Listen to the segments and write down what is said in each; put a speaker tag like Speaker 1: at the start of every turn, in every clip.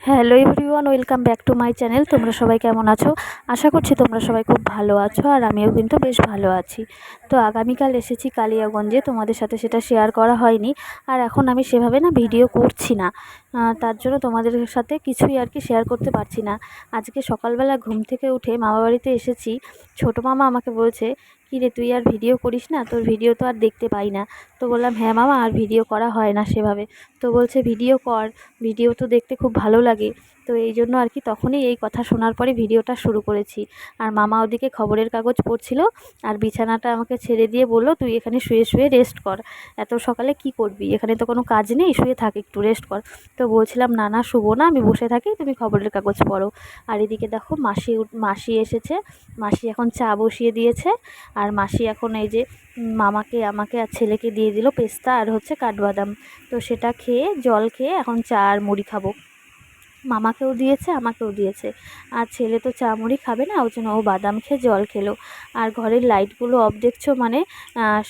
Speaker 1: Hello everyone, welcome back to my channel. তোমরা সবাই কেমন আছো? আশা করছি তোমরা সবাই খুব ভালো আছো, আর আমিও কিন্তু বেশ ভালো আছি। তো আগামীকাল এসেছি কালিয়াগঞ্জে, তোমাদের সাথে সেটা শেয়ার করা হয়নি, আর এখন আমি সেভাবে না ভিডিও করছি না, তার জন্য তোমাদের সাথে কিছুই আর কি শেয়ার করতে পারছি না। আজকে সকালবেলা ঘুম থেকে উঠে মামা বাড়িতে এসেছি। ছোটো মামা আমাকে বলছে, কী রে তুই আর ভিডিও করিস না, তোর ভিডিও তো আর দেখতে পাই না। তো বললাম হ্যাঁ মামা, আর ভিডিও করা হয় না সেভাবে। তো বলছে ভিডিও কর, ভিডিও তো দেখতে খুব ভালো লাগে। তো এই জন্য আর কি তখনই এই কথা শোনার পরে ভিডিওটা শুরু করেছি। আর মামা ওদিকে খবরের কাগজ পড়ছিল, আর বিছানাটা আমাকে ছেড়ে দিয়ে বললো, তুই এখানে শুয়ে শুয়ে রেস্ট কর, এত সকালে কি করবি, এখানে তো কোনো কাজ নেই, শুয়ে থাক, একটু রেস্ট কর। তো বলছিলাম না না, শুবো না, আমি বসে থাকি, তুমি খবরের কাগজ পড়ো। আর এদিকে দেখো মাসি এসেছে। মাসি এখন চা বসিয়ে দিয়েছে, আর মাসি এখন এই যে মামাকে, আমাকে আর ছেলেকে দিয়ে দিল পেস্তা আর হচ্ছে কাঠবাদাম। তো সেটা খেয়ে, জল খেয়ে এখন চা আর মুড়ি খাবো। মামাকেও দিয়েছে, আমাকেও দিয়েছে। আর ছেলে তো চা মুড়ি খাবে না, ওই জন্য ও বাদাম খেয়ে জল খেলো। আর ঘরের লাইটগুলো অফ দেখছো, মানে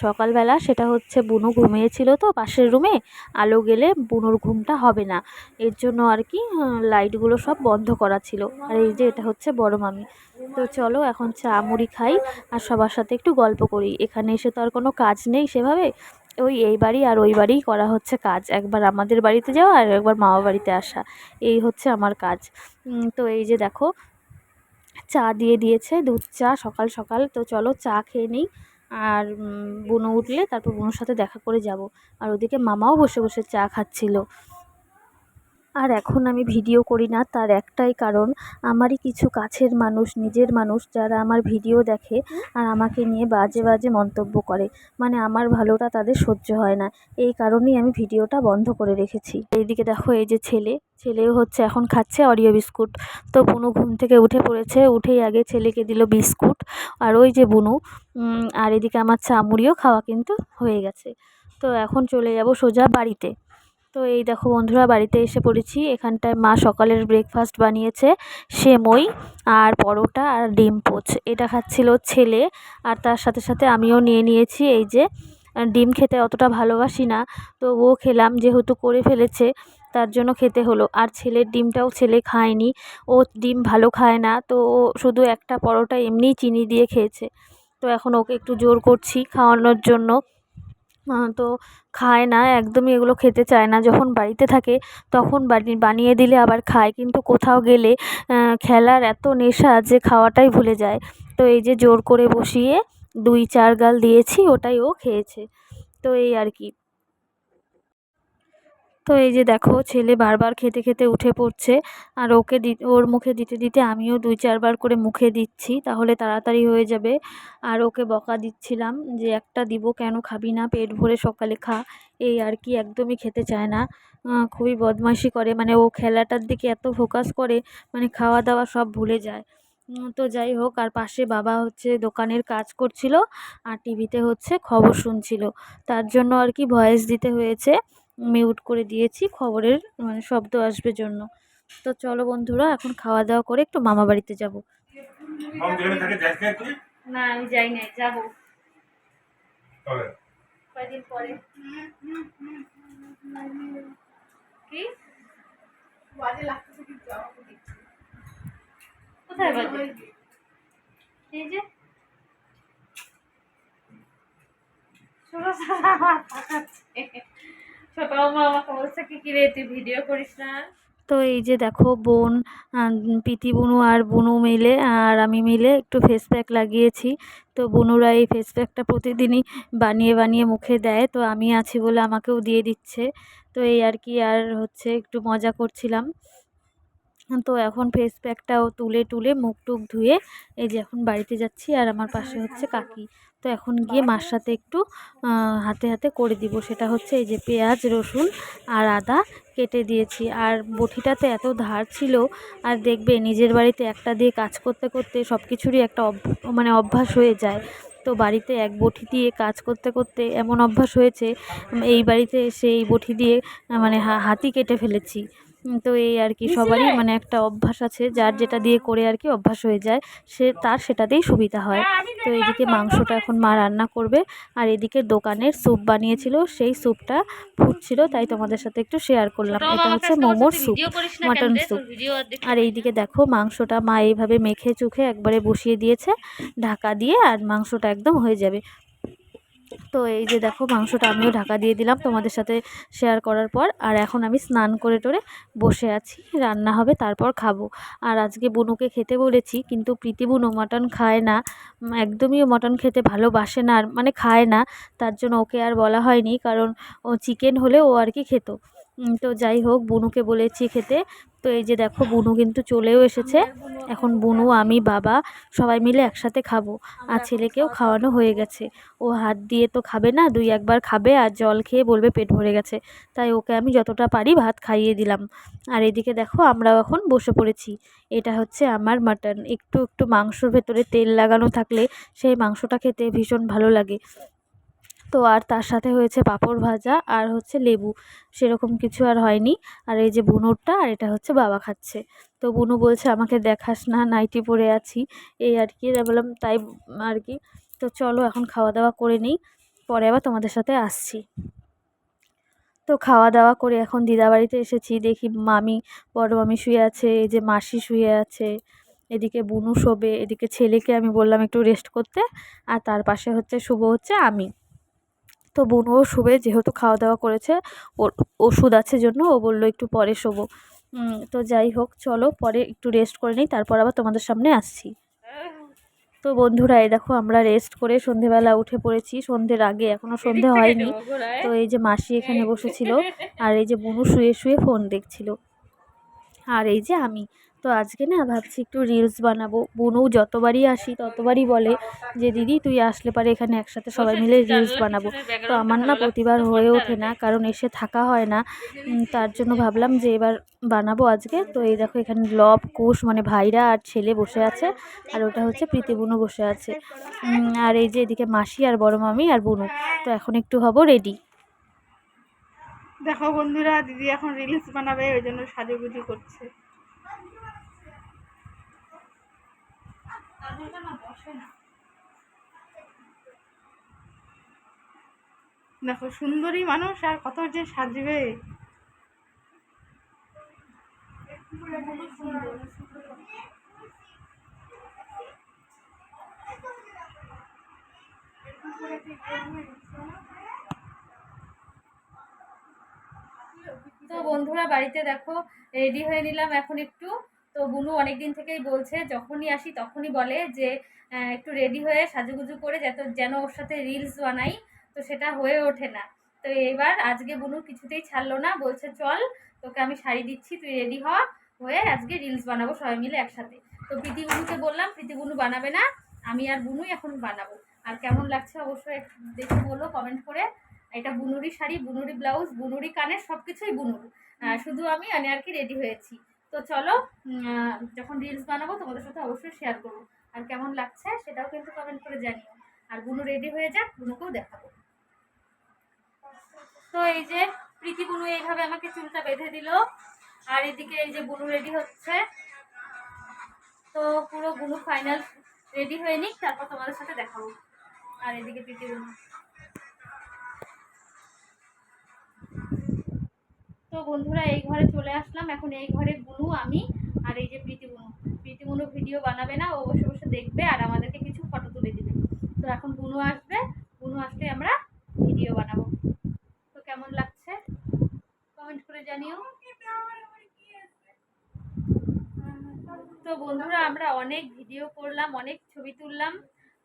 Speaker 1: সকালবেলা সেটা হচ্ছে বুনু ঘুমিয়েছিল তো পাশের রুমে, আলো গেলে বুনুর ঘুমটা হবে না, এর জন্য আর কি লাইটগুলো সব বন্ধ করা ছিল। আর এই যে এটা হচ্ছে বড় মামি। তো চলো এখন চা মুড়ি খাই, আর সবার সাথে একটু গল্প করি। এখানে এসে তো আর কোনো কাজ নেই সেভাবে, ওই এই বাড়ি আর ওই বাড়িই করা হচ্ছে কাজ, একবার আমাদের বাড়িতে যাওয়া আর একবার মামা বাড়িতে আসা, এই হচ্ছে আমার কাজ। তো এই যে দেখো চা দিয়ে দিয়েছে, দুধ চা সকাল সকাল। তো চলো চা খেয়ে নিই, আর বুনু উঠলে তারপর বুনুর সাথে দেখা করে যাব। আর ওদিকে মামাও বসে বসে চা খাচ্ছিল। আর এখন আমি ভিডিও করি না, তার একটাই কারণ, আমারই কিছু কাছের মানুষ, নিজের মানুষ, যারা আমার ভিডিও দেখে আর আমাকে নিয়ে বাজে বাজে মন্তব্য করে, মানে আমার ভালোটা তাদের সহ্য হয় না। এই কারণেই আমি ভিডিওটা বন্ধ করে রেখেছি। এইদিকে দেখো এই যে ছেলেও হচ্ছে এখন খাচ্ছে অরিও বিস্কুট। তো বুনু ঘুম থেকে উঠে পড়েছে, উঠেই আগে ছেলেকে দিল বিস্কুট, আর ওই যে বুনু। আর এদিকে আমার চা মুড়িও খাওয়া কিন্তু হয়ে গেছে। তো এখন চলে যাব সোজা বাড়িতে। তো এই দেখো বন্ধুরা, বাড়িতে এসে পড়েছি। এখানটায় মা সকালের ব্রেকফাস্ট বানিয়েছে, সেমই আর পরোটা আর ডিম পোচ, এটা খাচ্ছিল ছেলে। আর তার সাথে সাথে আমিও নিয়ে নিয়েছি। এই যে ডিম খেতে অতটা ভালোবাসি না, তো ও খেলাম, যেহেতু করে ফেলেছে তার জন্য খেতে হলো। আর ছেলের ডিমটাও ছেলে খায়নি, ও ডিম ভালো খায় না, তো ও শুধু একটা পরোটা এমনিই চিনি দিয়ে খেয়েছে। তো এখন ওকে একটু জোর করছি খাওয়ানোর জন্য। তো খায় না একদমই, এগুলো খেতে চায় না। যখন বাড়িতে থাকে তখন বানিয়ে দিলে আবার খায়, কিন্তু কোথাও গেলে খেলার এত নেশা যে খাওয়াটাই ভুলে যায়। তো এই যে জোর করে বসিয়ে 2-4 গাল দিয়েছি, ওটাই ও খেয়েছে। তো এই আর কি। তো এই যে দেখো ছেলে বারবার খেতে খেতে উঠে পড়ছে, আর ওর মুখে দিতে দিতে আমিও 2-4 বার করে মুখে দিচ্ছি, তাহলে তাড়াতাড়ি হয়ে যাবে। আর ওকে বকা দিচ্ছিলাম যে একটা দিব, কেন খাবি না, পেট ভরে সকালে খা। এই আর কি, একদমই খেতে চায় না, খুবই বদমাইশি করে, মানে ও খেলাটার দিকে এত ফোকাস করে, মানে খাওয়া দাওয়া সব ভুলে যায়। তো যাই হোক, আর পাশে বাবা হচ্ছে দোকানের কাজ করছিল, আর টিভিতে হচ্ছে খবর শুনছিল, তার জন্য আর কি ভয়েস দিতে হয়েছে, মিউট করে দিয়েছি, খবরের মানে শব্দ আসবে জন্য। তো চলো বন্ধুরা, এখন খাওয়া দাওয়া করে একটু মামা বাড়িতে যাব। না আমি যাই না, যাবো কয়েকদিন পরে। কি বাজে লাগতেছে, কিন্তু আমাকে দেখছি কোথায় বাজে, এই যে ছোট ছোট মামা আমাকে বলছে কি রে তুই ভিডিও করিস না। তো এই যে দেখো বোন, পিতি বুনু আর বুনু মিলে আর আমি মিলে একটু ফেস প্যাক লাগিয়েছি। তো বুনুরা এই ফেস প্যাকটা প্রতিদিনই বানিয়ে বানিয়ে মুখে দেয়, তো আমি আছি বলে আমাকেও দিয়ে দিচ্ছে। তো এই আর কি, আর হচ্ছে একটু মজা করছিলাম। তো এখন ফেস প্যাকটাও তুলে টুলে মুখ টুক ধুয়ে এই যে এখন বাড়িতে যাচ্ছি, আর আমার পাশে হচ্ছে কাকি। তো এখন গিয়ে মার সাথে একটু হাতে হাতে করে দিব, সেটা হচ্ছে এই যে পেঁয়াজ রসুন আর আদা কেটে দিয়েছি। আর বটিটাতে এত ধার ছিল, আর দেখবে নিজের বাড়িতে একটা দিয়ে কাজ করতে করতে সব কিছুরই একটা মানে অভ্যাস হয়ে যায়। তো বাড়িতে এক বটি দিয়ে কাজ করতে করতে এমন অভ্যাস হয়েছে, এই বাড়িতে এসে এই বটি দিয়ে মানে হাতই কেটে ফেলেছি। তো এই আর কি সবারই মানে একটা অভ্যাস আছে, যার যেটা দিয়ে করে আর কি অভ্যাস হয়ে যায়, তার সেটাতেই সুবিধা হয়। তো এদিকে মাংসটা এখন মা রান্না করবে, আর এদিকে দোকানের স্যুপ বানিয়েছিল, সেই স্যুপটা ফুটছিল, তাই তোমাদের সাথে একটু শেয়ার করলাম। এটা হচ্ছে মোমোর স্যুপ, মাটন স্যুপ। আর এইদিকে দেখো মাংসটা মা এইভাবে মেখে চুখে একবারে বসিয়ে দিয়েছে ঢাকা দিয়ে, আর মাংসটা একদম হয়ে যাবে। তো এই যে দেখো মাংসটা আমিও ঢাকা দিয়ে দিলাম তোমাদের সাথে শেয়ার করার পর। আর এখন আমি স্নান করে টোরে বসে আছি, রান্না হবে তারপর খাবো। আর আজকে বুনুকে খেতে বলেছি, কিন্তু প্রীতি বুনু মাটন খায় না, একদমই ও মাটন খেতে ভালোবাসে না, আর মানে খায় না। তার জন্য ওকে আর বলা হয়নি, কারণ ও চিকেন হলে ও আর কি খেত। তো যাই হোক, বুনুকে বলেছি খেতে। তো এই যে দেখো বুনু কিন্তু চলেও এসেছে। এখন বুনু, আমি, বাবা সবাই মিলে একসাথে খাবো। আর ছেলেকেও খাওয়ানো হয়ে গেছে। ও হাত দিয়ে তো খাবে না, দুই একবার খাবে আর জল খেয়ে বলবে পেট ভরে গেছে। তাই ওকে আমি যতটা পারি ভাত খাইয়ে দিলাম। আর এদিকে দেখো আমরাও এখন বসে পড়েছি। এটা হচ্ছে আমার মাটন। একটু একটু মাংসর ভেতরে তেল লাগানো থাকলে সেই মাংসটা খেতে ভীষণ ভালো লাগে। তো আর তার সাথে হয়েছে পাঁপড় ভাজা আর হচ্ছে লেবু, সেরকম কিছু আর হয়নি। আর এই যে বুনুরটা, আর এটা হচ্ছে বাবা খাচ্ছে। তো বুনু বলছে আমাকে দেখাস না, নাইটি পরে আছি, এই আর কি। বললাম তাই আর কি। তো চলো এখন খাওয়া দাওয়া করে নিই, পরে আবার তোমাদের সাথে আসছি। তো খাওয়া দাওয়া করে এখন দিদাবাড়িতে এসেছি, দেখি মামি, বড় মামি শুয়ে আছে, এই যে মাসি শুয়ে আছে, এদিকে বুনু শোবে, এদিকে ছেলেকে আমি বললাম একটু রেস্ট করতে, আর তার পাশে হচ্ছে শুভ হচ্ছে আমি। তো বুনুও শুবে, যেহেতু খাওয়া দাওয়া করেছে, ওর ওষুধ আছে জন্য ও বললো একটু পরে শোবো। তো যাই হোক, চলো পরে একটু রেস্ট করে নিই, তারপর আবার তোমাদের সামনে আসছি। তো বন্ধুরা, এই দেখো আমরা রেস্ট করে সন্ধেবেলা উঠে পড়েছি, সন্ধ্যের আগে, এখনও সন্ধে হয়নি। তো এই যে মাসি এখানে বসেছিল, আর এই যে বুনু শুয়ে শুয়ে ফোন দেখছিল, আর এই যে আমি। তো আজকে না ভাবছি একটু রিলস বানাবো। বুনু যতবারই আসি ততবারই বলে যে দিদি তুই আসলে পারে এখানে একসাথে সবাই মিলে রিলস বানাবো। তো আমার না প্রতিবার হয়ে ওঠে না, কারণ এসে থাকা হয় না। তার জন্য ভাবলাম যে এবার বানাবো আজকে। তো এই দেখো এখানে লব কুশ মানে ভাইরা আর ছেলে বসে আছে, আর ওটা হচ্ছে প্রীতি বুনু বসে আছে। আর এই যে এদিকে মাসি আর বড় মামি আর বুনু। তো এখন একটু হব রেডি।
Speaker 2: দেখো বন্ধুরা, দিদি এখন রিলস বানাবে, ওই জন্য সাজুগুজু করছে। দেখো সুন্দরী মানুষ আর কত যে সাজবে।
Speaker 3: তো বন্ধুরা, বাড়িতে দেখো রেডি হয়ে নিলাম এখন একটু। তো বুনু অনেকদিন থেকেই বলছে, যখনই আসি তখনই বলে যে একটু রেডি হয়ে সাজুগুজু করে যেন ওর সাথে রিলস বানাই। তো সেটা হয়ে ওঠে না। তো এবার আজকে বুনু কিছুতেই ছাড়লো না, বলছে চল তোকে আমি শাড়ি দিচ্ছি, তুই রেডি হয়ে আজকে রিলস বানাবো সবাই মিলে একসাথে। তো প্রীতি বুনুকে বললাম, প্রীতি বুনু বানাবে না, আমি আর বুনুই এখন বানাবো। আর কেমন লাগছে অবশ্যই দেখে বলো কমেন্ট করে। এটা বুনুরি শাড়ি, বুনুরি ব্লাউজ, বুনুরি কানের, সব কিছুই বুনুর। শুধু আমি আর কি রেডি হয়েছি। তো চলো, যখন রিলস বানাবো তোমাদের সাথে অবশ্যই শেয়ার করবো। আর কেমন লাগছে সেটাও কিন্তু কমেন্ট করে জানিও। আর বুনু রেডি হয়ে যাক, বুনুকেও দেখাবো। তো এই যে প্রীতি বুনু এইভাবে আমাকে চুলটা বেঁধে দিল, আর এদিকে এই যে বুনু রেডি হচ্ছে। তো পুরো বুনু ফাইনাল রেডি হয়ে নিক, তারপর তোমাদের সাথে দেখাবো। আর এদিকে প্রীতি বুনু। তো বন্ধুরা, এই ঘরে চলে আসলাম, এখন এই ঘরে বুনু, আমি আর এই যে প্রীতি বুনু। প্রীতি বুনু ভিডিও বানাবে না, ও বসে বসে দেখবে আর আমাদেরকে কিছু ফটো তুলে দিবে। তো এখন বুনু আসবে, বুনু আসলে আমরা ভিডিও বানাবো। তো কেমন লাগছে কমেন্ট করে জানিও। তো বন্ধুরা, আমরা অনেক ভিডিও করলাম, অনেক ছবি তুললাম,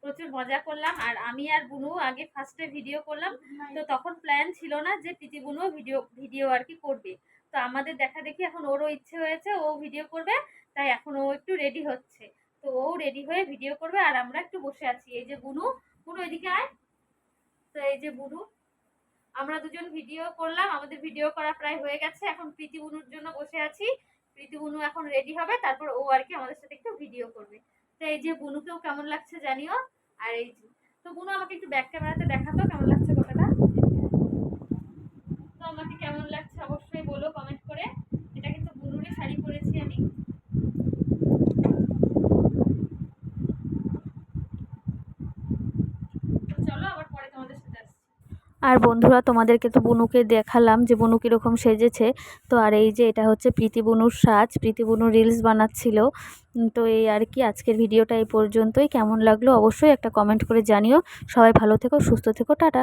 Speaker 3: প্রচুর মজা করলাম। আর আমি আর বুনু আগে ফার্স্টে ভিডিও করলাম। তো তখন প্ল্যান ছিল না যে প্রীতি বুনু ভিডিও আর কি করবে। তো আমাদের দেখা দেখি এখন ওরও ইচ্ছে হয়েছে, ও ভিডিও করবে। তাই এখন ও একটু রেডি হচ্ছে। তো ও রেডি হয়ে ভিডিও করবে, আর আমরা একটু বসে আছি। এই যে বুনু, বুনু এদিকে আয়। তো এই যে বুনু, আমরা দুজন ভিডিও করলাম, আমাদের ভিডিও করা প্রায় হয়ে গেছে। এখন প্রীতি বুনুর জন্য বসে আছি। প্রীতি বুনু এখন রেডি হবে, তারপর ও আর কি আমাদের সাথে একটু ভিডিও করবে। তো এই যে বুনুকেও কেমন লাগছে জানিও। আর এই যে, তো বুনু আমাকে একটু ব্যাক ক্যামেরাতে দেখাতো কেমন লাগছে কথাটা। তো আমাকে কেমন লাগছে অবশ্যই বলো কমেন্ট করে। এটা কিন্তু শাড়ি পরেছি আমি। তো চলো আবার পরে তোমাদের সাথে আসছি।
Speaker 1: আর বন্ধুরা, তোমাদেরকে তো বুনুকে দেখালাম যে বুনু কীরকম সেজেছে। তো আর এই যে এটা হচ্ছে প্রীতি বুনুর সাজ, প্রীতি বুনু রিলস বানাচ্ছিল। তো এই আর কি, আজকের ভিডিওটা এই পর্যন্তই। কেমন লাগলো অবশ্যই একটা কমেন্ট করে জানিও। সবাই ভালো থেকো, সুস্থ থেকো, টাটা।